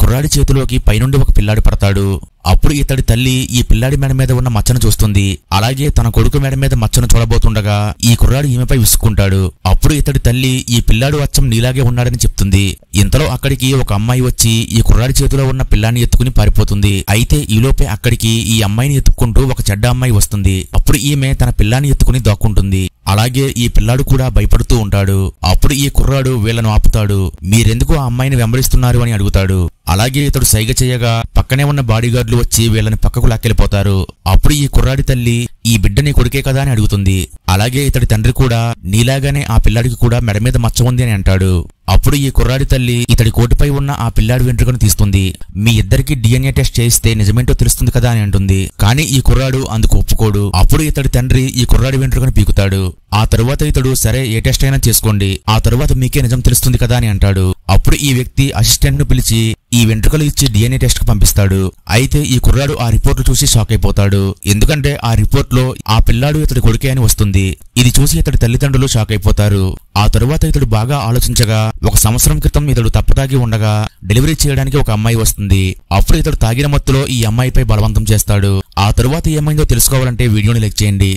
కుర్రాడి చేతిలోకి పైనుండి ఒక పిల్లాడు పడతాడు. అప్పుడు ఇతడి తల్లి ఈ పిల్లాడి మెడ మీద ఉన్న మచ్చను చూస్తుంది. అలాగే తన కొడుకు మెడ మీద మచ్చను చూడబోతుండగా ఈ కుర్రాడు ఈమెపై విసుక్కుంటాడు. అప్పుడు ఇతడి తల్లి ఈ పిల్లాడు అచ్చం నీలాగే ఉన్నాడని చెప్తుంది. ఇంతలో అక్కడికి ఒక అమ్మాయి వచ్చి ఈ కుర్రాడి చేతిలో ఉన్న పిల్లాన్ని ఎత్తుకుని పారిపోతుంది. అయితే ఈలోపే అక్కడికి ఈ అమ్మాయిని ఎత్తుక్కుంటూ ఒక చెడ్డ అమ్మాయి వస్తుంది. అప్పుడు ఈమె తన పిల్లాన్ని ఎత్తుకుని దాక్కుంటుంది. అలాగే ఈ పిల్లాడు కూడా భయపడుతూ ఉంటాడు. అప్పుడు ఈ కుర్రాడు వీళ్లను ఆపుతాడు. మీరెందుకు ఆ అమ్మాయిని వెంబడిస్తున్నారు అని అడుగుతాడు. అలాగే ఇతడు సైగ చేయగా పక్కనే ఉన్న బాడీగార్డులు వచ్చి వీళ్ళని పక్కకు లాక్కెళ్ళిపోతారు. అప్పుడు ఈ కుర్రాడి తల్లి ఈ బిడ్డ నీ కొడుకే కదా అని అడుగుతుంది. అలాగే ఇతడి తండ్రి కూడా నీలాగానే ఆ పిల్లాడికి కూడా మెడ మీద మచ్చ ఉంది అని అంటాడు. అప్పుడు ఈ కుర్రాడి తల్లి ఇతడి కోటిపై ఉన్న ఆ పిల్లాడి వెంట్రుకను తీస్తుంది. మీ ఇద్దరికి DNA టెస్ట్ చేయిస్తే నిజమేంటో తెలుస్తుంది కదా అని అంటుంది. కానీ ఈ కుర్రాడు అందుకు ఒప్పుకోడు. అప్పుడు ఇతడి తండ్రి ఈ కుర్రాడి వెంట్రుకను పీకుతాడు. ఆ తరువాత ఇతడు సరే ఏ టెస్ట్ అయినా చేసుకోండి, ఆ తరువాత మీకే నిజం తెలుస్తుంది కదా అని అంటాడు. అప్పుడు ఈ వ్యక్తి అసిస్టెంట్ ను పిలిచి ఈ వెంట్రుకలు ఇచ్చి DNA టెస్ట్ కు పంపిస్తాడు. అయితే ఈ కుర్రాడు ఆ రిపోర్టు చూసి షాక్ అయిపోతాడు. ఎందుకంటే ఆ రిపోర్ట్ లో ఆ పిల్లాడు ఇతడి కొడుకే అని వస్తుంది. ఇది చూసి ఇతడి తల్లిదండ్రులు షాక్ అయిపోతారు. ఆ తరువాత ఇతడు బాగా ఆలోచించగా 1 సంవత్సరం క్రితం ఇతడు తప్పుతాగి ఉండగా డెలివరీ చేయడానికి ఒక అమ్మాయి వస్తుంది. అప్పుడు ఇతడు తాగిన మత్తులో ఈ అమ్మాయిపై బలవంతం చేస్తాడు. ఆ తరువాత ఏమైందో తెలుసుకోవాలంటే వీడియోని లైక్ చేయండి.